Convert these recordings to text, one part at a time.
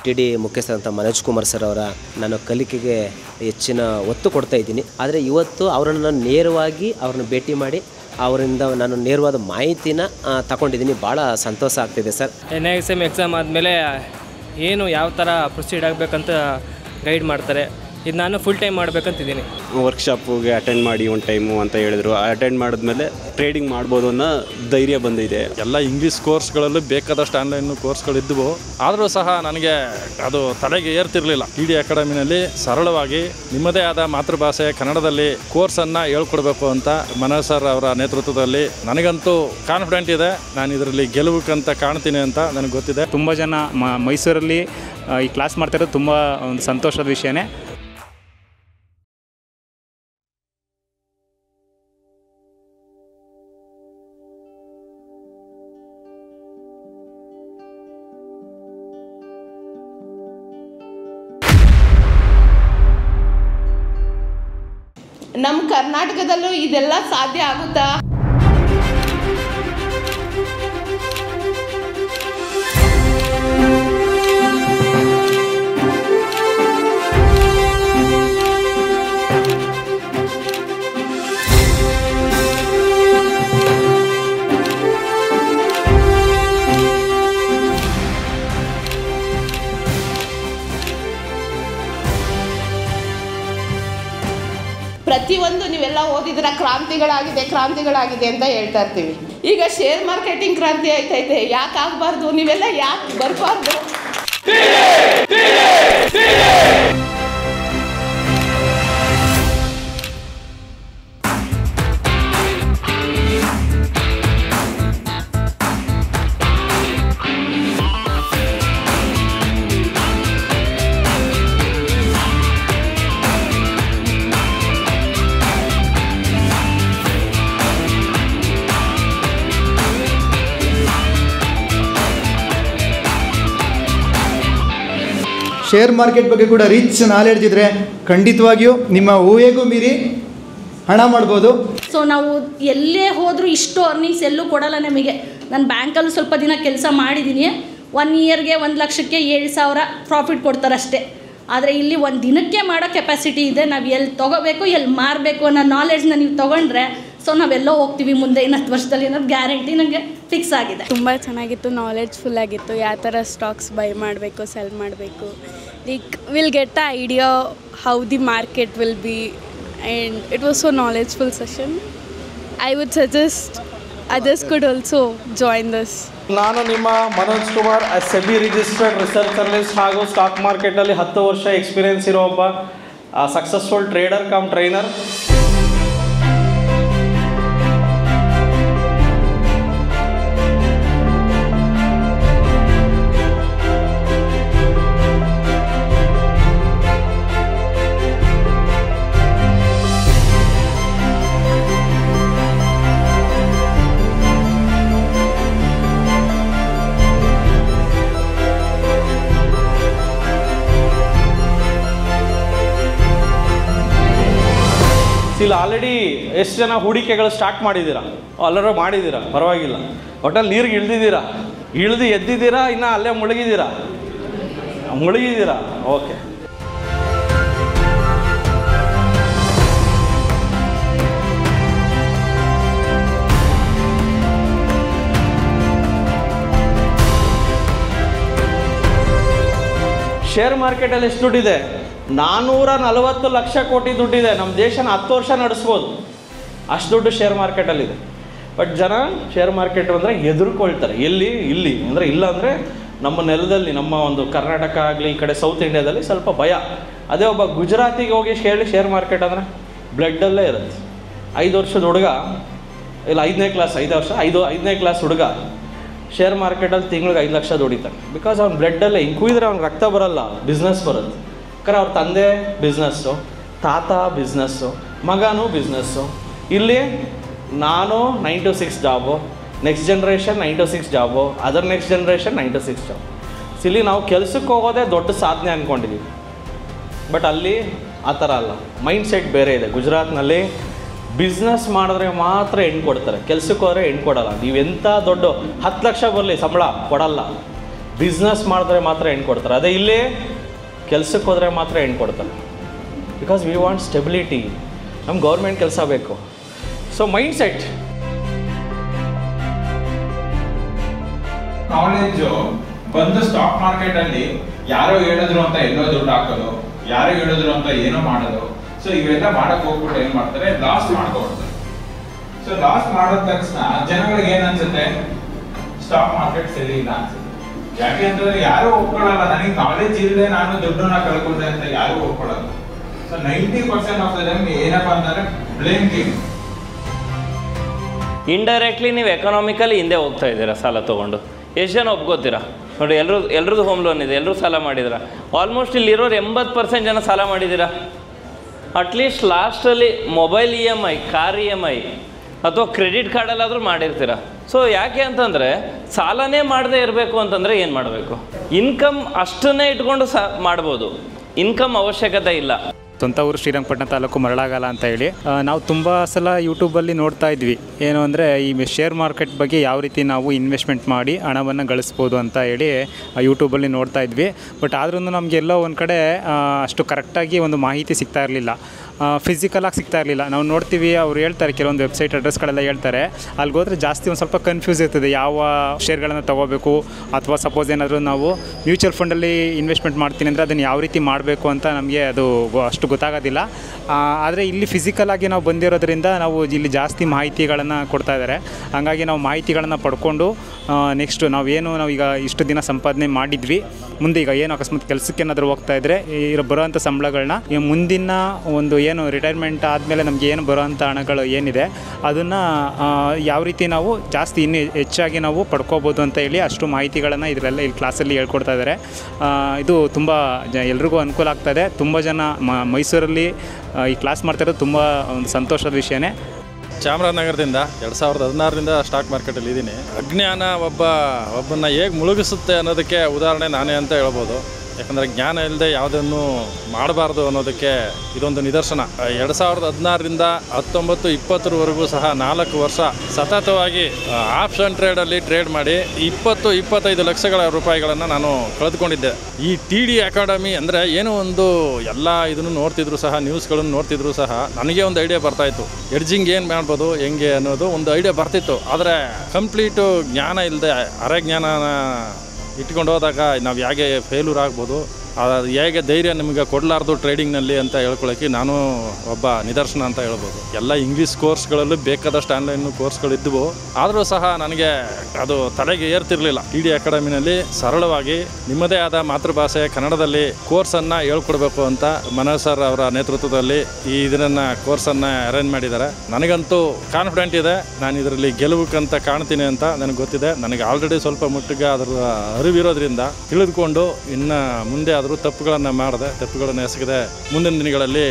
TD. ಮುಖ್ಯಸ್ಥರಂಥ Manoj Kumar sir ಅವರ ನಾನು ಕಲಿಕೆಗೆ ಹೆಚ್ಚಿನ ಒತ್ತು ಕೊಡ್ತಾ ಇದ್ದೀನಿ. ಆದರೆ ಇವತ್ತು ಅವರನ್ನು ನೇರವಾಗಿ ಅವ್ರನ್ನ ಭೇಟಿ ಮಾಡಿ ಅವರಿಂದ ನಾನು ನೇರವಾದ ಮಾಹಿತಿನ ತಗೊಂಡಿದ್ದೀನಿ. ಭಾಳ ಸಂತೋಷ ಆಗ್ತಿದೆ ಸರ್. NISM ಎಕ್ಸಾಮ್ ಆದಮೇಲೆ ಏನು ಯಾವ ಥರ ಪ್ರೊಸೀಡ್ ಆಗಬೇಕಂತ ಗೈಡ್ ಮಾಡ್ತಾರೆ. ಇದು ನಾನು ಫುಲ್ ಟೈಮ್ ಮಾಡಬೇಕಂತಿದ್ದೀನಿ. ವರ್ಕ್ಶಾಪಿಗೆ ಅಟೆಂಡ್ ಮಾಡಿ ಒಂದು ಟೈಮು ಅಂತ ಹೇಳಿದ್ರು. ಅಟೆಂಡ್ ಮಾಡಿದ್ಮೇಲೆ ಟ್ರೇಡಿಂಗ್ ಮಾಡ್ಬೋದು ಅನ್ನೋ ಧೈರ್ಯ ಬಂದಿದೆ. ಎಲ್ಲ ಇಂಗ್ಲೀಷ್ ಕೋರ್ಸ್ಗಳಲ್ಲೂ ಬೇಕಾದಷ್ಟು ಆನ್ಲೈನ್ ಕೋರ್ಸ್ಗಳಿದ್ದವು. ಆದರೂ ಸಹ ನನಗೆ ಅದು ತಲೆಗೆ ಏರ್ತಿರಲಿಲ್ಲ. ಟಿ.ಡಿ. ಅಕಾಡೆಮಿನಲ್ಲಿ ಸರಳವಾಗಿ ನಿಮ್ಮದೇ ಆದ ಮಾತೃಭಾಷೆ ಕನ್ನಡದಲ್ಲಿ ಕೋರ್ಸನ್ನು ಹೇಳ್ಕೊಡ್ಬೇಕು ಅಂತ ಮನೋಜ್ ಸರ್ ಅವರ ನೇತೃತ್ವದಲ್ಲಿ ನನಗಂತೂ ಕಾನ್ಫಿಡೆಂಟ್ ಇದೆ. ನಾನು ಇದರಲ್ಲಿ ಗೆಲುವುಕ್ಕಂತ ಕಾಣ್ತೀನಿ ಅಂತ ನನಗೆ ಗೊತ್ತಿದೆ. ತುಂಬ ಜನ ಮೈಸೂರಲ್ಲಿ ಈ ಕ್ಲಾಸ್ ಮಾಡ್ತಿರೋದು ತುಂಬ ಒಂದು ಸಂತೋಷದ ವಿಷಯನೇ. ನಮ್ಮ ಕರ್ನಾಟಕದಲ್ಲೂ ಇದೆಲ್ಲ ಸಾಧ್ಯ ಆಗುತ್ತಾ? ಪ್ರತಿಯೊಂದು ನೀವೆಲ್ಲ ಓದಿದ್ರೆ ಕ್ರಾಂತಿಗಳಾಗಿದೆ ಅಂತ ಹೇಳ್ತಾ ಇರ್ತೀವಿ. ಈಗ ಶೇರ್ ಮಾರ್ಕೆಟಿಂಗ್ ಕ್ರಾಂತಿ ಆಯ್ತೈತೆ. ಯಾಕೆ ಆಗಬಾರ್ದು? ನೀವೆಲ್ಲ ಯಾಕೆ ಬರಬಾರ್ದು? ಶೇರ್ ಮಾರ್ಕೆಟ್ ಬಗ್ಗೆ ಕೂಡ ರಿಚ್ ನಾಲೆಡ್ಜ್ ಇದ್ದರೆ ಖಂಡಿತವಾಗಿಯೂ ನಿಮ್ಮ ಊಹೆಗೂ ಮೀರಿ ಹಣ ಮಾಡ್ಬೋದು. ಸೊ ನಾವು ಎಲ್ಲೇ ಹೋದರೂ ಇಷ್ಟು ಅರ್ನಿಂಗ್ಸ್ ಎಲ್ಲೂ ಕೊಡಲ್ಲ ನಮಗೆ. ನಾನು ಬ್ಯಾಂಕಲ್ಲೂ ಸ್ವಲ್ಪ ದಿನ ಕೆಲಸ ಮಾಡಿದ್ದೀನಿ. 1 ಇಯರ್ಗೆ 1 ಲಕ್ಷಕ್ಕೆ 7,000 ಪ್ರಾಫಿಟ್ ಕೊಡ್ತಾರೆ ಅಷ್ಟೇ. ಆದರೆ ಇಲ್ಲಿ ಒಂದು ದಿನಕ್ಕೆ ಮಾಡೋ ಕೆಪಾಸಿಟಿ ಇದೆ. ನಾವು ಎಲ್ಲಿ ತೊಗೋಬೇಕು ಎಲ್ಲಿ ಮಾರಬೇಕು ಅನ್ನೋ ನಾಲೆಡ್ಜ್ನ ನೀವು ತೊಗೊಂಡ್ರೆ ಸೊ ನಾವೆಲ್ಲೋ ಹೋಗ್ತೀವಿ ಮುಂದೆ 10 ವರ್ಷದಲ್ಲಿ ಅನ್ನೋದು ಗ್ಯಾರಂಟಿ ನನಗೆ ಫಿಕ್ಸ್ ಆಗಿದೆ. ತುಂಬ ಚೆನ್ನಾಗಿತ್ತು, ನಾಲೆಡ್ಜ್ಫುಲ್ ಆಗಿತ್ತು. ಯಾವ ಥರ ಸ್ಟಾಕ್ಸ್ ಬೈ ಮಾಡಬೇಕು, ಸೆಲ್ ಮಾಡಬೇಕು. Like will get a idea how the market will be and it was so ನಾಲೆಡ್ಜ್ಫುಲ್ session. I would suggest others could also join this. ನಾನು ನಿಮ್ಮ Manoj Kumar, SEBI registered research analyst ಹಾಗೂ ಸ್ಟಾಕ್ ಮಾರ್ಕೆಟಲ್ಲಿ 10 ವರ್ಷ experience ಇರೋ ಒಬ್ಬ successful trader come trainer. ಇಲ್ಲಿ already ಎಷ್ಟು ಜನ ಹೂಡಿಕೆಗಳು ಸ್ಟಾರ್ಟ್ ಮಾಡಿದ್ದೀರಾ? ಎಲ್ಲರೂ ಮಾಡಿದ್ದೀರಾ, ಪರವಾಗಿಲ್ಲ. ಒಟ್ಟಲ್ಲಿ ನೀರಿಗೆ ಇಳಿದು ಎದ್ದಿದ್ದೀರಾ, ಇನ್ನು ಅಲ್ಲೇ ಮುಳುಗಿದ್ದೀರಾ? ಓಕೆ. ಶೇರ್ ಮಾರ್ಕೆಟಲ್ಲಿ ಎಷ್ಟು ದುಡ್ಡಿದೆ? 440 ಲಕ್ಷ ಕೋಟಿ ದುಡ್ಡಿದೆ. ನಮ್ಮ ದೇಶನ 10 ವರ್ಷ ನಡೆಸ್ಬೋದು, ಅಷ್ಟು ದುಡ್ಡು ಶೇರ್ ಮಾರ್ಕೆಟಲ್ಲಿದೆ. ಬಟ್ ಜನ ಶೇರ್ ಮಾರ್ಕೆಟ್ ಅಂದರೆ ಹೆದರ್ಕೊಳ್ತಾರೆ. ಇಲ್ಲಿ ಅಂದರೆ ಇಲ್ಲ ಅಂದರೆ ನಮ್ಮ ನೆಲದಲ್ಲಿ, ನಮ್ಮ ಒಂದು ಕರ್ನಾಟಕ ಆಗಲಿ, ಈ ಕಡೆ ಸೌತ್ ಇಂಡಿಯಾದಲ್ಲಿ ಸ್ವಲ್ಪ ಭಯ. ಅದೇ ಒಬ್ಬ ಗುಜರಾತಿಗೆ ಹೋಗಿ ಹೇಳಿ ಶೇರ್ ಮಾರ್ಕೆಟ್ ಅಂದರೆ ಬ್ಲಡ್ಡಲ್ಲೇ ಇರುತ್ತೆ. 5 ವರ್ಷದ ಹುಡುಗ, ಇಲ್ಲ 5ನೇ ಕ್ಲಾಸ್ ಹುಡುಗ ಶೇರ್ ಮಾರ್ಕೆಟಲ್ಲಿ ತಿಂಗಳಿಗೆ 5 ಲಕ್ಷ ದುಡಿತಾನೆ. ಬಿಕಾಸ್ ಅವ್ನ ಬ್ಲಡ್ಡಲ್ಲೇ ಹಿಂಗೆ ಕುಯ್ದರೆ ಅವ್ನಿಗೆ ರಕ್ತ ಬರೋಲ್ಲ, ಬಿಸ್ನೆಸ್ ಬರುತ್ತೆ. ಯಾಕಂದ್ರೆ ಅವ್ರ ತಂದೆ ಬಿಸ್ನೆಸ್ಸು, ತಾತ ಬಿಸ್ನೆಸ್ಸು, ಮಗನೂ ಬಿಸ್ನೆಸ್ಸು. ಇಲ್ಲಿ ನಾನು 9 to 6 job, next generation 9 to 6 job, other next generation 9 to 6 job. ಇಲ್ಲಿ ನಾವು ಕೆಲಸಕ್ಕೆ ಹೋಗೋದೇ ದೊಡ್ಡ ಸಾಧನೆ ಅಂದ್ಕೊಂಡಿದ್ದೀವಿ. ಬಟ್ ಅಲ್ಲಿ ಆ ಥರ ಅಲ್ಲ, ಮೈಂಡ್ ಸೆಟ್ ಬೇರೆ ಇದೆ. ಗುಜರಾತ್ನಲ್ಲಿ ಬಿಸ್ನೆಸ್ ಮಾಡಿದ್ರೆ ಮಾತ್ರ ಹೆಣ್ಣು ಕೊಡ್ತಾರೆ, ಕೆಲಸಕ್ಕೆ ಹೋದರೆ ಹೆಣ್ಣು ಕೊಡೋಲ್ಲ. ನೀವೆಂಥ ದೊಡ್ಡ 10 ಲಕ್ಷ ಬರಲಿ ಸಂಬಳ ಕೊಡಲ್ಲ. ಬಿಸ್ನೆಸ್ ಮಾಡಿದ್ರೆ ಮಾತ್ರ ಹೆಣ್ಣು ಕೊಡ್ತಾರೆ. ಅದೇ ಇಲ್ಲಿ ಕೆಲಸಕ್ಕೆ ಹೋದರೆ ಮಾತ್ರ ಹೆಣ್ಣು ಕೊಡ್ತಾರೆ. Because we want stability. ನಮ್ಗೆ ಗೌರ್ಮೆಂಟ್ ಕೆಲಸ ಬೇಕು. So mind set. ನಾಲೆಡ್ಜು ಬಂದು ಸ್ಟಾಕ್ ಮಾರ್ಕೆಟಲ್ಲಿ ಯಾರೋ ಹೇಳಿದ್ರು ಅಂತ ಎಲ್ಲೋ ದುಡ್ಡು ಹಾಕೋದು, ಯಾರೋ ಹೇಳಿದ್ರು ಅಂತ ಏನೋ ಮಾಡೋದು. ಸೊ ಇವೆಲ್ಲ ಮಾಡಕ್ ಹೋಗ್ಬಿಟ್ಟು ಏನ್ ಮಾಡ್ತಾರೆ, ಲಾಸ್ ಮಾಡ್ಕೊಡ್ತಾರೆ. ಸೊ ಲಾಸ್ ಮಾಡಿದ ತಕ್ಷಣ ಜನಗಳಿಗೆ ಏನ್ ಅನ್ಸುತ್ತೆ, ಸ್ಟಾಕ್ ಮಾರ್ಕೆಟ್ ಸರಿ ಇಲ್ಲ ಅನ್ಸುತ್ತೆ. ಯಾಕೆ ಅಂತಂದ್ರೆ ಯಾರು ಒಪ್ಕೊಳ್ಳಲ್ಲ, ನನಗೆ ನಾಲೆಡ್ಜ್ ಇಲ್ಲದೆ ನಾನು ದುಡ್ಡನ್ನ ಕಳ್ಕೊಂಡೆ ಅಂತ ಯಾರು ಒಪ್ಕೊಳ್ಳಲ್ಲ. ಸೊ 90% ಆಫ್ ದ ಏನಪ್ಪಾ ಅಂತಂದ್ರೆ ಬ್ಲೇಮ್ ಗೇಮ್. ಇಂಡೈರೆಕ್ಟ್ಲಿ ನೀವು ಎಕನಾಮಿಕಲಿ ಹಿಂದೆ ಹೋಗ್ತಾ ಇದ್ದೀರಾ ಸಾಲ ತೊಗೊಂಡು. ಎಷ್ಟು ಜನ ಒಪ್ಕೋತೀರಾ ನೋಡಿ? ಎಲ್ರದ್ದು ಹೋಮ್ ಲೋನ್ ಇದೆ, ಎಲ್ಲರೂ ಸಾಲ ಮಾಡಿದ್ದೀರಾ. ಆಲ್ಮೋಸ್ಟ್ ಇಲ್ಲಿರೋರು 80% ಜನ ಸಾಲ ಮಾಡಿದ್ದೀರಾ. ಅಟ್ಲೀಸ್ಟ್ ಲಾಸ್ಟಲ್ಲಿ ಮೊಬೈಲ್ EMI, ಕಾರ್ EMI ಅಥವಾ ಕ್ರೆಡಿಟ್ ಕಾರ್ಡಲ್ಲಾದರೂ ಮಾಡಿರ್ತೀರ. ಸೊ ಯಾಕೆ ಅಂತಂದರೆ ಸಾಲನೇ ಮಾಡದೇ ಇರಬೇಕು ಅಂತಂದರೆ ಏನು ಮಾಡಬೇಕು? ಇನ್ಕಮ್ ಅಷ್ಟನ್ನೇ ಇಟ್ಕೊಂಡು ಮಾಡ್ಬೋದು, ಇನ್ಕಮ್ ಅವಶ್ಯಕತೆ ಇಲ್ಲ. ಸ್ವಂತ ಊರು ಶ್ರೀರಂಗಪಟ್ಟಣ ತಾಲೂಕು ಮರಳಾಗಲ ಅಂತ ಹೇಳಿ. ನಾವು ತುಂಬ ಸಲ ಯೂಟ್ಯೂಬಲ್ಲಿ ನೋಡ್ತಾ ಇದ್ವಿ, ಏನು ಅಂದರೆ ಈ ಶೇರ್ ಮಾರ್ಕೆಟ್ ಬಗ್ಗೆ ಯಾವ ರೀತಿ ನಾವು ಇನ್ವೆಸ್ಟ್ಮೆಂಟ್ ಮಾಡಿ ಹಣವನ್ನು ಗಳಿಸ್ಬೋದು ಅಂತ ಹೇಳಿ ಯೂಟ್ಯೂಬಲ್ಲಿ ನೋಡ್ತಾ ಇದ್ವಿ. ಬಟ್ ಆದ್ರೂ ನಮಗೆಲ್ಲೋ ಒಂದು ಕಡೆ ಅಷ್ಟು ಕರೆಕ್ಟಾಗಿ ಒಂದು ಮಾಹಿತಿ ಸಿಗ್ತಾ ಇರಲಿಲ್ಲ, ಫಿಸಿಕಲಾಗಿ ಸಿಗ್ತಾ ಇರಲಿಲ್ಲ. ನಾವು ನೋಡ್ತೀವಿ, ಅವ್ರು ಹೇಳ್ತಾರೆ ಕೆಲವೊಂದು ವೆಬ್ಸೈಟ್ ಅಡ್ರೆಸ್ಗಳೆಲ್ಲ ಹೇಳ್ತಾರೆ, ಅಲ್ಲಿಗೆ ಹೋದರೆ ಜಾಸ್ತಿ ಒಂದು ಸ್ವಲ್ಪ ಕನ್ಫ್ಯೂಸ್ ಇರ್ತದೆ ಯಾವ ಶೇರ್ಗಳನ್ನು ತೊಗೋಬೇಕು. ಅಥವಾ ಸಪೋಸ್ ಏನಾದರೂ ನಾವು ಮ್ಯೂಚುವಲ್ ಫಂಡಲ್ಲಿ ಇನ್ವೆಸ್ಟ್ಮೆಂಟ್ ಮಾಡ್ತೀನಿ ಅಂದರೆ ಅದನ್ನು ಯಾವ ರೀತಿ ಮಾಡಬೇಕು ಅಂತ ನಮಗೆ ಅದು ಅಷ್ಟು ಗೊತ್ತಾಗೋದಿಲ್ಲ. ಆದರೆ ಇಲ್ಲಿ ಫಿಸಿಕಲಾಗಿ ನಾವು ಬಂದಿರೋದ್ರಿಂದ ನಾವು ಇಲ್ಲಿ ಜಾಸ್ತಿ ಮಾಹಿತಿಗಳನ್ನು ಕೊಡ್ತಾ ಇದ್ದಾರೆ. ಹಾಗಾಗಿ ನಾವು ಮಾಹಿತಿಗಳನ್ನು ಪಡ್ಕೊಂಡು ನೆಕ್ಸ್ಟು ನಾವೀಗ ಇಷ್ಟು ದಿನ ಸಂಪಾದನೆ ಮಾಡಿದ್ವಿ, ಮುಂದೆ ಈಗ ಏನು ಅಕಸ್ಮಾತ್ ಕೆಲಸಕ್ಕೆ ಏನಾದರೂ ಹೋಗ್ತಾ ಇದ್ದರೆ ಬರೋವಂಥ ಸಂಬಳಗಳನ್ನ ಮುಂದಿನ ಒಂದು ಏನು ರಿಟೈರ್ಮೆಂಟ್ ಆದಮೇಲೆ ನಮಗೆ ಏನು ಬರೋವಂಥ ಹಣಗಳು ಏನಿದೆ ಅದನ್ನು ಯಾವ ರೀತಿ ನಾವು ಜಾಸ್ತಿ ಇನ್ನೂ ಹೆಚ್ಚಾಗಿ ನಾವು ಪಡ್ಕೋಬೋದು ಅಂತ ಹೇಳಿ ಅಷ್ಟು ಮಾಹಿತಿಗಳನ್ನು ಇದರೆಲ್ಲ ಇಲ್ಲಿ ಕ್ಲಾಸಲ್ಲಿ ಹೇಳ್ಕೊಡ್ತಾ ಇದ್ದಾರೆ. ಇದು ತುಂಬ ಎಲ್ರಿಗೂ ಅನುಕೂಲ ಆಗ್ತಾಯಿದೆ. ತುಂಬ ಜನ ಮೈಸೂರಲ್ಲಿ ಈ ಕ್ಲಾಸ್ ಮಾಡ್ತಾಯಿರೋದು ತುಂಬ ಒಂದು ಸಂತೋಷದ ವಿಷಯನೇ. ಚಾಮರಾಜನಗರದಿಂದ 2016ರಿಂದ ಸ್ಟಾಕ್ ಮಾರ್ಕೆಟಲ್ಲಿ ಇದ್ದೀನಿ. ಅಜ್ಞಾನ ಒಬ್ಬನ್ನ ಹೇಗೆ ಮುಳುಗಿಸುತ್ತೆ ಅನ್ನೋದಕ್ಕೆ ಉದಾಹರಣೆ ನಾನೇ ಅಂತ ಹೇಳ್ಬೋದು. ಯಾಕಂದರೆ ಜ್ಞಾನ ಇಲ್ಲದೆ ಯಾವುದನ್ನು ಮಾಡಬಾರ್ದು ಅನ್ನೋದಕ್ಕೆ ಇದೊಂದು ನಿದರ್ಶನ. 2016ರಿಂದ 19-20ವರೆಗೂ ಸಹ 4 ವರ್ಷ ಸತತವಾಗಿ ಆಪ್ಷನ್ ಟ್ರೇಡಲ್ಲಿ ಟ್ರೇಡ್ ಮಾಡಿ 20-25 ಲಕ್ಷಗಳ ರೂಪಾಯಿಗಳನ್ನು ನಾನು ಕಳೆದುಕೊಂಡಿದ್ದೆ. ಈ TD ಅಕಾಡೆಮಿ ಅಂದರೆ ಏನೋ ಒಂದು ಎಲ್ಲ ಇದನ್ನು ನೋಡ್ತಿದ್ರು ಸಹ, ನ್ಯೂಸ್ಗಳನ್ನು ನೋಡ್ತಿದ್ರು ಸಹ ನನಗೆ ಒಂದು ಐಡಿಯಾ ಬರ್ತಾಯಿತ್ತು, ಎಡ್ಜಿಂಗ್ ಏನು ಮಾಡ್ಬೋದು ಹೆಂಗೆ ಅನ್ನೋದು ಒಂದು ಐಡಿಯಾ ಬರ್ತಿತ್ತು. ಆದರೆ ಕಂಪ್ಲೀಟು ಜ್ಞಾನ ಇಲ್ಲದೆ ಅರೆಜ್ಞಾನನ ಇಟ್ಕೊಂಡು ಹೋದಾಗ ನಾವು ಹೇಗೆ ಫೇಲ್ಯೂರ್ ಆಗ್ಬೋದು, ಹೇಗೆ ಧೈರ್ಯ ನಿಮಗೆ ಕೊಡಲಾರ್ದು ಟ್ರೇಡಿಂಗ್ನಲ್ಲಿ ಅಂತ ಹೇಳ್ಕೊಳ್ಳೋಕ್ಕೆ ನಾನು ಒಬ್ಬ ನಿದರ್ಶನ ಅಂತ ಹೇಳ್ಬೋದು. ಎಲ್ಲ ಇಂಗ್ಲೀಷ್ ಕೋರ್ಸ್ಗಳಲ್ಲೂ ಬೇಕಾದಷ್ಟು ಆನ್ಲೈನ್ ಕೋರ್ಸ್ಗಳಿದ್ದವು, ಆದರೂ ಸಹ ನನಗೆ ಅದು ತಲೆಗೆ ಏರ್ತಿರಲಿಲ್ಲ. TD ಅಕಾಡೆಮಿನಲ್ಲಿ ಸರಳವಾಗಿ ನಿಮ್ಮದೇ ಆದ ಮಾತೃಭಾಷೆ ಕನ್ನಡದಲ್ಲಿ ಕೋರ್ಸನ್ನು ಹೇಳ್ಕೊಡ್ಬೇಕು ಅಂತ ಮನೋಜ್ ಸರ್ ಅವರ ನೇತೃತ್ವದಲ್ಲಿ ಇದನ್ನು ಕೋರ್ಸನ್ನು ಅರೇಂಜ್ ಮಾಡಿದ್ದಾರೆ. ನನಗಂತೂ ಕಾನ್ಫಿಡೆಂಟ್ ಇದೆ, ನಾನು ಇದರಲ್ಲಿ ಗೆಲುವುಕ್ಕಂತ ಕಾಣ್ತೀನಿ ಅಂತ ನನಗೆ ಗೊತ್ತಿದೆ. ನನಗೆ ಆಲ್ರೆಡಿ ಸ್ವಲ್ಪ ಮಟ್ಟಿಗೆ ಅದರ ಅರಿವಿರೋದ್ರಿಂದ ತಿಳಿದುಕೊಂಡು ಇನ್ನು ಮುಂದೆ ತಪ್ಪುಗಳನ್ನು ಎಸಗದೆ ಮುಂದಿನ ದಿನಗಳಲ್ಲಿ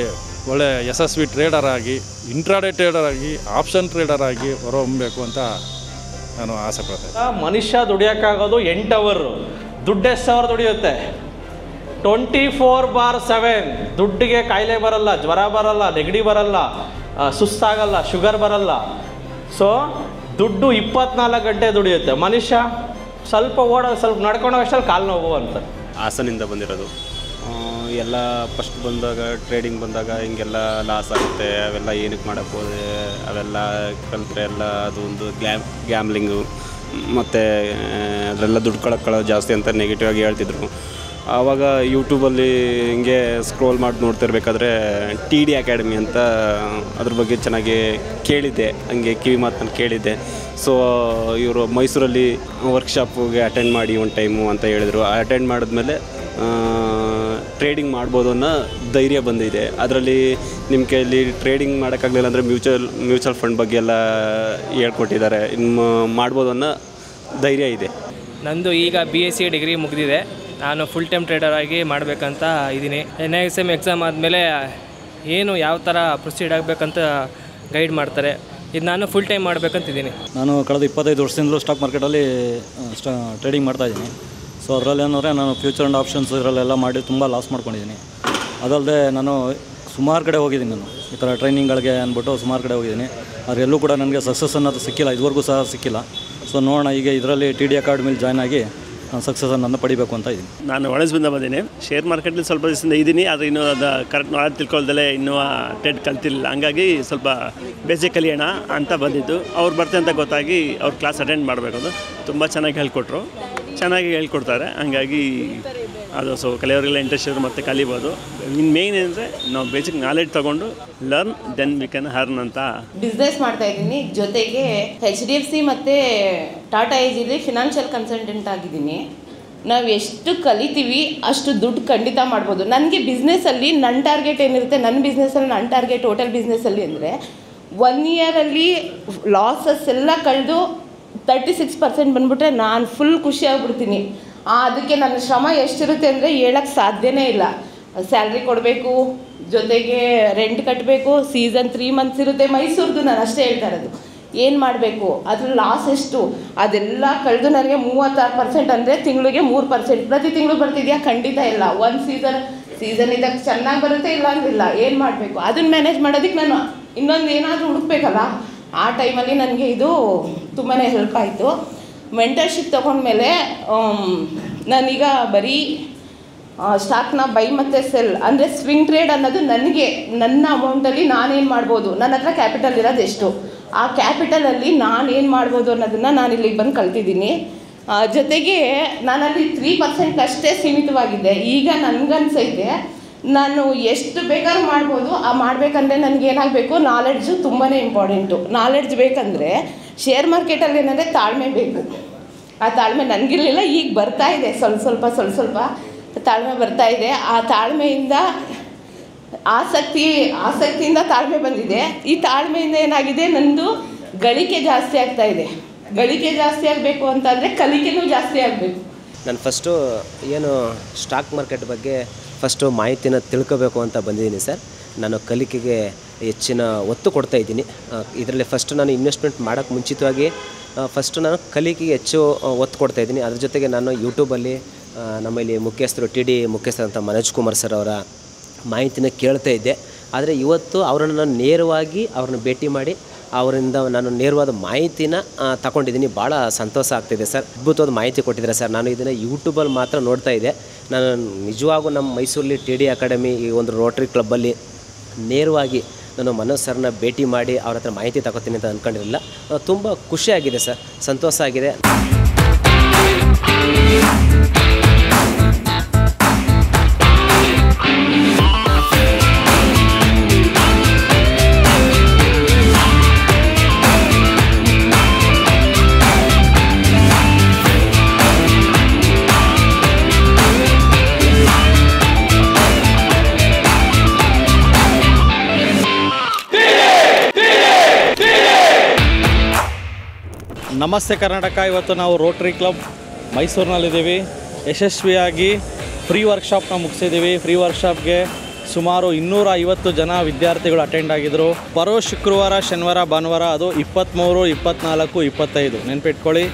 ಒಳ್ಳೆ ಯಶಸ್ವಿ ಟ್ರೇಡರ್ ಆಗಿ, ಇಂಟ್ರಾಡೇ ಟ್ರೇಡರ್ ಆಗಿ, ಆಪ್ಷನ್ ಟ್ರೇಡರ್ ಆಗಿ ಹೊರಹೊಮ್ಮಬೇಕು ಅಂತ ನಾನು ಆಸೆ ಪಡ್ತೇನೆ. ಮನುಷ್ಯ ದುಡಿಯೋಕ್ಕಾಗೋದು 8 ಅವರು, ದುಡ್ಡು ಎಷ್ಟು ಸಾವಿರ ದುಡಿಯುತ್ತೆ? 24/7. ದುಡ್ಡಿಗೆ ಕಾಯಿಲೆ ಬರಲ್ಲ, ಜ್ವರ ಬರಲ್ಲ, ನೆಗಡಿ ಬರಲ್ಲ, ಸುಸ್ತಾಗಲ್ಲ, ಶುಗರ್ ಬರಲ್ಲ. ಸೊ ದುಡ್ಡು 24 ಗಂಟೆ ದುಡಿಯುತ್ತೆ. ಮನುಷ್ಯ ಸ್ವಲ್ಪ ಸ್ವಲ್ಪ ನಡ್ಕೊಂಡು ಅಷ್ಟಲ್ಲಿ ಕಾಲು ನೋವು ಅಂತ. ಹಾಸನಿಂದ ಬಂದಿರೋದು. ಎಲ್ಲ ಫಸ್ಟ್ ಬಂದಾಗ ಟ್ರೇಡಿಂಗ್ ಬಂದಾಗ ಹಿಂಗೆಲ್ಲ ಲಾಸ್ ಆಗುತ್ತೆ, ಅವೆಲ್ಲ ಏನಕ್ಕೆ ಮಾಡೋಕ್ಕೆ ಹೋದೆ, ಅವೆಲ್ಲ ಕಲಿತ್ರೆ ಎಲ್ಲ ಅದು ಒಂದು ಗ್ಯಾಮ್ಲಿಂಗು ಮತ್ತು ಅದರೆಲ್ಲ ದುಡ್ಡು ಕಳ್ಕೊಳ್ಳೋದು ಜಾಸ್ತಿ ಅಂತ ನೆಗೆಟಿವ್ ಆಗಿ ಹೇಳ್ತಿದ್ರು. ಆವಾಗ ಯೂಟ್ಯೂಬಲ್ಲಿ ಹಿಂಗೆ ಸ್ಕ್ರೋಲ್ ಮಾಡಿ ನೋಡ್ತಿರ್ಬೇಕಾದ್ರೆ TD ಅಕಾಡೆಮಿ ಅಂತ ಅದ್ರ ಬಗ್ಗೆ ಚೆನ್ನಾಗಿ ಕೇಳಿದ್ದೆ, ಹಂಗೆ ಕಿವಿ ಮಾತನ್ನು ಕೇಳಿದ್ದೆ. ಸೊ ಇವರು ಮೈಸೂರಲ್ಲಿ ವರ್ಕ್ಶಾಪ್ಗೆ ಅಟೆಂಡ್ ಮಾಡಿ ಒಂದು ಟೈಮು ಅಂತ ಹೇಳಿದರು. ಅಟೆಂಡ್ ಮಾಡಿದ್ಮೇಲೆ ಟ್ರೇಡಿಂಗ್ ಮಾಡ್ಬೋದು ಅನ್ನೋ ಧೈರ್ಯ ಬಂದಿದೆ. ಅದರಲ್ಲಿ ನಿಮ್ಮ ಕೈಯಲ್ಲಿ ಟ್ರೇಡಿಂಗ್ ಮಾಡೋಕ್ಕಾಗಲಿಲ್ಲ ಅಂದರೆ ಮ್ಯೂಚುವಲ್ ಫಂಡ್ ಬಗ್ಗೆ ಎಲ್ಲ ಹೇಳ್ಕೊಟ್ಟಿದ್ದಾರೆ. ಇನ್ನು ಮಾಡ್ಬೋದು ಅನ್ನೋ ಧೈರ್ಯ ಇದೆ. ನಂದು ಈಗ BSc ಡಿಗ್ರಿ ಮುಗಿದಿದೆ. ನಾನು ಫುಲ್ ಟೈಮ್ ಟ್ರೇಡರ್ ಆಗಿ ಮಾಡಬೇಕಂತ ಇದ್ದೀನಿ. NISM ಎಕ್ಸಾಮ್ ಆದಮೇಲೆ ಏನು ಯಾವ ಥರ ಪ್ರೊಸೀಡ್ ಆಗಬೇಕಂತ ಗೈಡ್ ಮಾಡ್ತಾರೆ. ಇದು ನಾನು ಫುಲ್ ಟೈಮ್ ಮಾಡಬೇಕಂತಿದ್ದೀನಿ. ನಾನು ಕಳೆದ 25 ವರ್ಷದಿಂದಲೂ ಸ್ಟಾಕ್ ಮಾರ್ಕೆಟಲ್ಲಿ ಟ್ರೇಡಿಂಗ್ ಮಾಡ್ತಾಯಿದ್ದೀನಿ. ಸೊ ಅದರಲ್ಲಿ ಏನಂದರೆ ನಾನು ಫ್ಯೂಚರ್ ಆ್ಯಂಡ್ ಆಪ್ಷನ್ಸ್ ಇದರಲ್ಲೆಲ್ಲ ಮಾಡಿ ತುಂಬ ಲಾಸ್ ಮಾಡ್ಕೊಂಡಿದ್ದೀನಿ. ಅದಲ್ಲದೆ ನಾನು ಸುಮಾರು ಕಡೆ ಹೋಗಿದ್ದೀನಿ. ನಾನು ಈ ಥರ ಟ್ರೈನಿಂಗ್ಗಳಿಗೆ ಅಂದ್ಬಿಟ್ಟು ಸುಮಾರು ಕಡೆ ಹೋಗಿದ್ದೀನಿ. ಆದರೆ ಎಲ್ಲೂ ಕೂಡ ನನಗೆ ಸಕ್ಸಸ್ ಅನ್ನೋದು ಸಿಕ್ಕಿಲ್ಲ, ಇದುವರೆಗೂ ಸಹ ಸಿಕ್ಕಿಲ್ಲ. ಸೊ ನೋಡೋಣ, ಈಗ ಇದರಲ್ಲಿ TD ಅಕಾಡೆಮಿಲಿ ಜಾಯ್ನ್ ಆಗಿ ಸಕ್ಸಸ್ಸನ್ನು ಪಡಿಬೇಕು ಅಂತ ಇದ್ದೀನಿ. ನಾನು ಹೊಳಸ್ಬಿಂದ ಬಂದೀನಿ. ಶೇರ್ ಮಾರ್ಕೆಟಲ್ಲಿ ಸ್ವಲ್ಪ ದಿವಸದಿಂದ ಇದ್ದೀನಿ, ಆದರೆ ಇನ್ನೂ ಅದು ಕರೆಕ್ಟ್ ನಾಲೆಜ್ ತಿಳ್ಕೊಳ್ದಲೇ ಇನ್ನೂ ಟ್ರೇಡ್ ಕಲ್ತಿಲ್ಲ. ಹಂಗಾಗಿ ಸ್ವಲ್ಪ ಬೇಸಿಕ್ ಕಲಿಯೋಣ ಅಂತ ಬಂದಿದ್ದು. ಅವ್ರು ಬರ್ತಾರೆ ಅಂತ ಗೊತ್ತಾಗಿ ಅವ್ರ ಕ್ಲಾಸ್ ಅಟೆಂಡ್ ಮಾಡಬೇಕು. ಅದು ತುಂಬ ಚೆನ್ನಾಗಿ ಹೇಳ್ಕೊಟ್ರು, ಚೆನ್ನಾಗಿ ಹೇಳ್ಕೊಡ್ತಾರೆ. ಹಂಗಾಗಿ ಅದು ಕಲಿಯೋರಿಗೆಲ್ಲ ಇಂಟ್ರೆಸ್ಟ್ ಇರೋ ಮತ್ತು ಕಲಿಬೋದು. ಇನ್ನು ಮೇಯ್ನ್ ಏನಂದರೆ ನಾವು ಬೇಸಿಕ್ ನಾಲೆಡ್ಜ್ ತೊಗೊಂಡು learn then we can earn ಅಂತ ಬಿಸ್ನೆಸ್ ಮಾಡ್ತಾ ಇದ್ದೀನಿ. ಜೊತೆಗೆ HDFC ಮತ್ತು ಟಾಟಾ ಏಜಿಲಿ ಫಿನಾನ್ಷಿಯಲ್ ಕನ್ಸಲ್ಟೆಂಟ್ ಆಗಿದ್ದೀನಿ. ನಾವು ಎಷ್ಟು ಕಲಿತೀವಿ ಅಷ್ಟು ದುಡ್ಡು ಖಂಡಿತ ಮಾಡ್ಬೋದು. ನನಗೆ ಬಿಸ್ನೆಸ್ಸಲ್ಲಿ ನನ್ನ ಟಾರ್ಗೆಟ್ ಏನಿರುತ್ತೆ, ನನ್ನ ಬಿಸ್ನೆಸ್ಸಲ್ಲಿ ನನ್ನ ಟಾರ್ಗೆಟ್ ಟೋಟಲ್ ಬಿಸ್ನೆಸ್ಸಲ್ಲಿ ಅಂದರೆ 1 ಇಯರಲ್ಲಿ ಲಾಸಸ್ ಎಲ್ಲ ಕಳೆದು 36% ಬಂದುಬಿಟ್ರೆ ನಾನು ಫುಲ್ ಖುಷಿಯಾಗ್ಬಿಡ್ತೀನಿ. ಅದಕ್ಕೆ ನನ್ನ ಶ್ರಮ ಎಷ್ಟಿರುತ್ತೆ ಅಂದರೆ ಹೇಳೋಕ್ಕೆ ಸಾಧ್ಯನೇ ಇಲ್ಲ. ಸ್ಯಾಲ್ರಿ ಕೊಡಬೇಕು, ಜೊತೆಗೆ ರೆಂಟ್ ಕಟ್ಟಬೇಕು, ಸೀಸನ್ 3 ಮಂತ್ಸ್ ಇರುತ್ತೆ ಮೈಸೂರ್ದು. ನಾನು ಅಷ್ಟೇ ಹೇಳ್ತಾ ಇರೋದು, ಏನು ಮಾಡಬೇಕು, ಅದ್ರ ಲಾಸ್ ಎಷ್ಟು ಅದೆಲ್ಲ ಕಳೆದು ನನಗೆ 36% ಅಂದರೆ ತಿಂಗಳಿಗೆ 3%. ಪ್ರತಿ ತಿಂಗಳು ಬರ್ತಿದೆಯಾ? ಖಂಡಿತ ಇಲ್ಲ. ಒಂದು ಸೀಸನ್ ಇದ್ದಾಗ ಚೆನ್ನಾಗಿ ಬರುತ್ತೆ, ಇಲ್ಲ ಅಂದಿಲ್ಲ. ಏನು ಮಾಡಬೇಕು ಅದನ್ನು ಮ್ಯಾನೇಜ್ ಮಾಡೋದಕ್ಕೆ ನಾನು ಇನ್ನೊಂದು ಏನಾದರೂ ಹುಡುಕ್ಬೇಕಲ್ಲ. ಆ ಟೈಮಲ್ಲಿ ನನಗೆ ಇದು ತುಂಬಾ ಹೆಲ್ಪ್ ಆಯಿತು. ಮೆಂಟರ್ಶಿಪ್ ತೊಗೊಂಡ್ಮೇಲೆ ನಾನೀಗ ಬರೀ ಸ್ಟಾಕ್ನ ಬೈ ಮತ್ತು ಸೆಲ್ ಅಂದರೆ ಸ್ವಿಂಗ್ ಟ್ರೇಡ್ ಅನ್ನೋದು ನನಗೆ ನನ್ನ ಅಮೌಂಟಲ್ಲಿ ನಾನೇನು ಮಾಡ್ಬೋದು, ನನ್ನ ಹತ್ರ ಕ್ಯಾಪಿಟಲ್ ಇರೋದು ಎಷ್ಟು, ಆ ಕ್ಯಾಪಿಟಲಲ್ಲಿ ನಾನೇನು ಮಾಡ್ಬೋದು ಅನ್ನೋದನ್ನು ನಾನು ಇಲ್ಲಿಗೆ ಬಂದು ಕಲ್ತಿದ್ದೀನಿ. ಜೊತೆಗೆ ನಾನಲ್ಲಿ 3% ಅಷ್ಟೇ ಸೀಮಿತವಾಗಿದ್ದೆ. ಈಗ ನನಗನ್ಸೈತೆ ನಾನು ಎಷ್ಟು ಬೇಕಾದ್ರೂ ಮಾಡ್ಬೋದು. ಆ ಮಾಡಬೇಕಂದ್ರೆ ನನಗೇನಾಗಬೇಕು, ನಾಲೆಡ್ಜು ತುಂಬಾ ಇಂಪಾರ್ಟೆಂಟು. ನಾಲೆಡ್ಜ್ ಬೇಕಂದರೆ ಶೇರ್ ಮಾರ್ಕೆಟಲ್ಲಿ ಏನಂದರೆ ತಾಳ್ಮೆ ಬೇಕು. ಆ ತಾಳ್ಮೆ ನನಗಿರಲಿಲ್ಲ, ಈಗ ಬರ್ತಾ ಇದೆ. ಸ್ವಲ್ಪ ತಾಳ್ಮೆ ಬರ್ತಾ ಇದೆ. ಆ ತಾಳ್ಮೆಯಿಂದ ಆಸಕ್ತಿಯಿಂದ ತಾಳ್ಮೆ ಬಂದಿದೆ. ಈ ತಾಳ್ಮೆಯಿಂದ ಏನಾಗಿದೆ, ನನ್ನದು ಗಳಿಕೆ ಜಾಸ್ತಿ ಆಗ್ತಾ ಇದೆ. ಗಳಿಕೆ ಜಾಸ್ತಿ ಆಗಬೇಕು ಅಂತಂದರೆ ಕಲಿಕೆನೂ ಜಾಸ್ತಿ ಆಗಬೇಕು. ನಾನು ಫಸ್ಟು ಏನು ಸ್ಟಾಕ್ ಮಾರ್ಕೆಟ್ ಬಗ್ಗೆ ಫಸ್ಟು ಮಾಹಿತಿನ ತಿಳ್ಕೋಬೇಕು ಅಂತ ಬಂದಿದ್ದೀನಿ ಸರ್. ನಾನು ಕಲಿಕೆಗೆ ಹೆಚ್ಚಿನ ಒತ್ತು ಕೊಡ್ತಾ ಇದ್ದೀನಿ. ಇದರಲ್ಲಿ ಫಸ್ಟು ನಾನು ಇನ್ವೆಸ್ಟ್ಮೆಂಟ್ ಮಾಡೋಕ್ಕೆ ಮುಂಚಿತವಾಗಿ ಫಸ್ಟು ನಾನು ಕಲಿಕೆಗೆ ಹೆಚ್ಚು ಒತ್ತು ಕೊಡ್ತಾ ಇದ್ದೀನಿ. ಅದ್ರ ಜೊತೆಗೆ ನಾನು ಯೂಟ್ಯೂಬಲ್ಲಿ ನಮ್ಮಲ್ಲಿ ಮುಖ್ಯಸ್ಥರು TD ಮುಖ್ಯಸ್ಥರಂಥ ಮನೋಜ್ ಕುಮಾರ್ ಸರ್ ಅವರ ಮಾಹಿತಿನ ಕೇಳ್ತಾ ಇದ್ದೆ. ಆದರೆ ಇವತ್ತು ಅವರನ್ನು ನೇರವಾಗಿ ಅವ್ರನ್ನ ಭೇಟಿ ಮಾಡಿ ಅವರಿಂದ ನಾನು ನೇರವಾದ ಮಾಹಿತಿನ ತಗೊಂಡಿದ್ದೀನಿ. ಭಾಳ ಸಂತೋಷ ಆಗ್ತಿದೆ ಸರ್. ಅದ್ಭುತವಾದ ಮಾಹಿತಿ ಕೊಟ್ಟಿದ್ದಾರೆ ಸರ್. ನಾನು ಇದನ್ನು ಯೂಟ್ಯೂಬಲ್ಲಿ ಮಾತ್ರ ನೋಡ್ತಾ ಇದ್ದೆ. ನಾನು ನಿಜವಾಗೂ ನಮ್ಮ ಮೈಸೂರಲ್ಲಿ TD ಅಕಾಡೆಮಿ ಈ ಒಂದು ರೋಟ್ರಿ ಕ್ಲಬ್ಬಲ್ಲಿ ನೇರವಾಗಿ ನಾನು ಮನೋಜ್ ಸರ್ನ ಭೇಟಿ ಮಾಡಿ ಅವ್ರ ಹತ್ರ ಮಾಹಿತಿ ತಗೋತೀನಿ ಅಂತ ಅಂದ್ಕೊಂಡಿರಲಿಲ್ಲ. ತುಂಬ ಖುಷಿಯಾಗಿದೆ ಸರ್, ಸಂತೋಷ ಆಗಿದೆ. ನಮಸ್ತೆ ಕರ್ನಾಟಕ. ಇವತ್ತು ನಾವು ರೋಟ್ರಿ ಕ್ಲಬ್ ಮೈಸೂರಿನಲ್ಲಿದ್ದೀವಿ. ಯಶಸ್ವಿಯಾಗಿ ಫ್ರೀ ವರ್ಕ್ಶಾಪ್ನ ಮುಗಿಸಿದ್ದೀವಿ. ಫ್ರೀ ವರ್ಕ್ಶಾಪ್ಗೆ ಸುಮಾರು 250 ಜನ ವಿದ್ಯಾರ್ಥಿಗಳು ಅಟೆಂಡ್ ಆಗಿದ್ದರು. ಬರೋ ಶುಕ್ರವಾರ, ಶನಿವಾರ, ಭಾನುವಾರ ಅದು 23, 24, 25 ನೆನ್ಪಿಟ್ಕೊಳ್ಳಿ.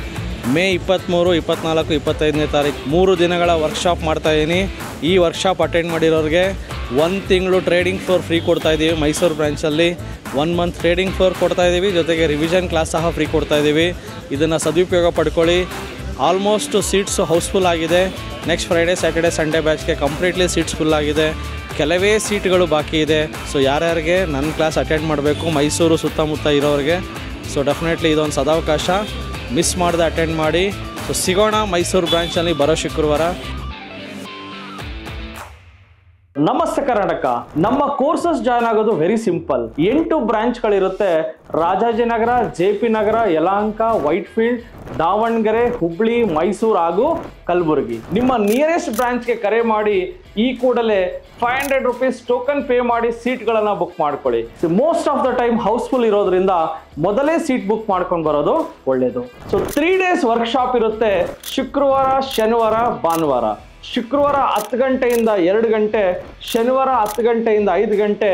ಮೇ 23, 24, 25ನೇ ತಾರೀಕು 3 ದಿನಗಳ ವರ್ಕ್ಶಾಪ್ ಮಾಡ್ತಾಯಿದ್ದೀನಿ. ಈ ವರ್ಕ್ಶಾಪ್ ಅಟೆಂಡ್ ಮಾಡಿರೋರಿಗೆ 1 ತಿಂಗಳು ಟ್ರೇಡಿಂಗ್ ಫ್ಲೋರ್ ಫ್ರೀ ಕೊಡ್ತಾಯಿದ್ದೀವಿ. ಮೈಸೂರು ಬ್ರಾಂಚಲ್ಲಿ 1 ಮಂತ್ ಟ್ರೇಡಿಂಗ್ ಫ್ಲೋರ್ ಕೊಡ್ತಾಯಿದ್ದೀವಿ. ಜೊತೆಗೆ ರಿವಿಷನ್ ಕ್ಲಾಸ್ ಸಹ ಫ್ರೀ ಕೊಡ್ತಾಯಿದ್ದೀವಿ. ಇದನ್ನು ಸದುಪಯೋಗ ಪಡ್ಕೊಳ್ಳಿ. ಆಲ್ಮೋಸ್ಟ್ ಸೀಟ್ಸು ಹೌಸ್ಫುಲ್ ಆಗಿದೆ. ನೆಕ್ಸ್ಟ್ ಫ್ರೈಡೇ, ಸ್ಯಾಟರ್ಡೆ, ಸಂಡೇ ಬ್ಯಾಚ್ಗೆ ಕಂಪ್ಲೀಟ್ಲಿ ಸೀಟ್ಸ್ ಫುಲ್ ಆಗಿದೆ. ಕೆಲವೇ ಸೀಟ್ಗಳು ಬಾಕಿ ಇದೆ. ಸೊ ಯಾರ್ಯಾರಿಗೆ ನನ್ನ ಕ್ಲಾಸ್ ಅಟೆಂಡ್ ಮಾಡಬೇಕು ಮೈಸೂರು ಸುತ್ತಮುತ್ತ ಇರೋರಿಗೆ, ಸೊ ಡೆಫಿನೆಟ್ಲಿ ಇದೊಂದು ಸದಾವಕಾಶ, ಮಿಸ್ ಮಾಡದೆ ಅಟೆಂಡ್ ಮಾಡಿ. ಸೊ ಸಿಗೋಣ ಮೈಸೂರು ಬ್ರಾಂಚಲ್ಲಿ ಬರೋ ಶುಕ್ರವಾರ. ನಮಸ್ತೆ ಕರ್ನಾಟಕ. ನಮ್ಮ ಕೋರ್ಸಸ್ ಜಾಯ್ನ್ ಆಗೋದು ವೆರಿ ಸಿಂಪಲ್. 8 ಬ್ರಾಂಚ್ಗಳಿರುತ್ತೆ. ರಾಜಾಜಿನಗರ, JP ನಗರ, ಯಲಹಂಕ, ವೈಟ್ಫೀಲ್ಡ್, ದಾವಣಗೆರೆ, ಹುಬ್ಳಿ, ಮೈಸೂರು ಹಾಗೂ ಕಲಬುರಗಿ. ನಿಮ್ಮ ನಿಯರೆಸ್ಟ್ ಬ್ರಾಂಚ್ಗೆ ಕರೆ ಮಾಡಿ ಈ ಕೂಡಲೇ 500 ರೂಪೀಸ್ ಟೋಕನ್ ಪೇ ಮಾಡಿ ಸೀಟ್ಗಳನ್ನು ಬುಕ್ ಮಾಡ್ಕೊಳ್ಳಿ. Most of the time house full ಇರೋದ್ರಿಂದ ಮೊದಲೇ ಸೀಟ್ ಬುಕ್ ಮಾಡ್ಕೊಂಡು ಬರೋದು ಒಳ್ಳೆಯದು. ಸೊ 3 ಡೇಸ್ ವರ್ಕ್ಶಾಪ್ ಇರುತ್ತೆ. ಶುಕ್ರವಾರ, ಶನಿವಾರ, ಭಾನುವಾರ. ಶುಕ್ರವಾರ 10 ಗಂಟೆಯಿಂದ 2 ಗಂಟೆ, ಶನಿವಾರ 10 ಗಂಟೆಯಿಂದ 5 ಗಂಟೆ,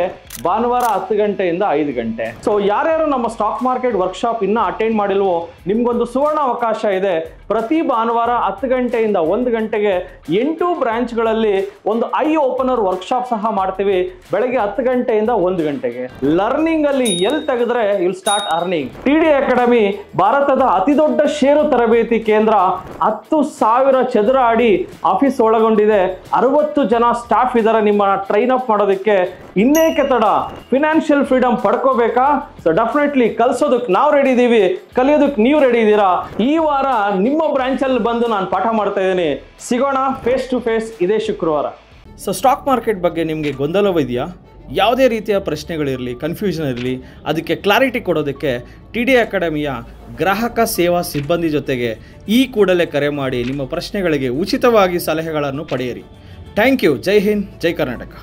ಭಾನುವಾರ 10 ಗಂಟೆಯಿಂದ 5 ಗಂಟೆ. ಸೊ ಯಾರ್ಯಾರು ನಮ್ಮ ಸ್ಟಾಕ್ ಮಾರ್ಕೆಟ್ ವರ್ಕ್ಶಾಪ್ ಇನ್ನೂ ಅಟೆಂಡ್ ಮಾಡಿಲ್ವೋ ನಿಮ್ಗೊಂದು ಸುವರ್ಣ ಅವಕಾಶ ಇದೆ. ಪ್ರತಿ ಭಾನುವಾರ 10 ಗಂಟೆಯಿಂದ 1 ಗಂಟೆಗೆ 8 ಬ್ರಾಂಚ್ಗಳಲ್ಲಿ ಒಂದು ಐ ಓಪನರ್ ವರ್ಕ್ಶಾಪ್ ಸಹ ಮಾಡ್ತೀವಿ. ಬೆಳಗ್ಗೆ 10 ಗಂಟೆಯಿಂದ 1 ಗಂಟೆಗೆ. ಲರ್ನಿಂಗ್ ಅಲ್ಲಿ ಎಲ್ಲಿ ತೆಗೆದ್ರೆ will start earning. TD academy ಭಾರತದ ಅತಿ ದೊಡ್ಡ ಷೇರು ತರಬೇತಿ ಕೇಂದ್ರ. 10,000 ಚದರ ಅಡಿ ಆಫೀಸ್ ಒಳಗೊಂಡಿದೆ. 60 ಜನ ಸ್ಟಾಫ್ ಇದ್ದಾರೆ ನಿಮ್ಮನ್ನ ಟ್ರೈನ್ ಅಪ್ ಮಾಡೋದಕ್ಕೆ. ಇನ್ನೇಕೆ ತಡ, ಫಿನಾನ್ಷಿಯಲ್ ಫ್ರೀಡಮ್ ಪಡ್ಕೋಬೇಕಾ? ಸೊ ಡೆಫಿನೆಟ್ಲಿ ಕಲಿಸೋದಕ್ಕೆ ನಾವು ರೆಡಿ ಇದ್ದೀವಿ, ಕಲಿಯೋದಕ್ಕೆ ನೀವು ರೆಡಿ ಇದ್ದೀರಾ? ಈ ವಾರ ನಿಮ್ಮ ಬ್ರಾಂಚಲ್ಲಿ ಬಂದು ನಾನು ಪಾಠ ಮಾಡ್ತಾ ಇದ್ದೀನಿ. ಸಿಗೋಣ ಫೇಸ್ ಟು ಫೇಸ್ ಇದೇ ಶುಕ್ರವಾರ. ಸೊ ಸ್ಟಾಕ್ ಮಾರ್ಕೆಟ್ ಬಗ್ಗೆ ನಿಮಗೆ ಗೊಂದಲವಿದೆಯಾ? ಯಾವುದೇ ರೀತಿಯ ಪ್ರಶ್ನೆಗಳಿರಲಿ, ಕನ್ಫ್ಯೂಷನ್ ಇರಲಿ, ಅದಕ್ಕೆ ಕ್ಲಾರಿಟಿ ಕೊಡೋದಕ್ಕೆ TD ಅಕಾಡೆಮಿಯ ಗ್ರಾಹಕ ಸೇವಾ ಸಿಬ್ಬಂದಿ ಜೊತೆಗೆ ಈ ಕೂಡಲೇ ಕರೆ ಮಾಡಿ ನಿಮ್ಮ ಪ್ರಶ್ನೆಗಳಿಗೆ ಉಚಿತವಾಗಿ ಸಲಹೆಗಳನ್ನು ಪಡೆಯಿರಿ. Thank you. ಜೈ ಹಿಂದ್, ಜೈ ಕರ್ನಾಟಕ.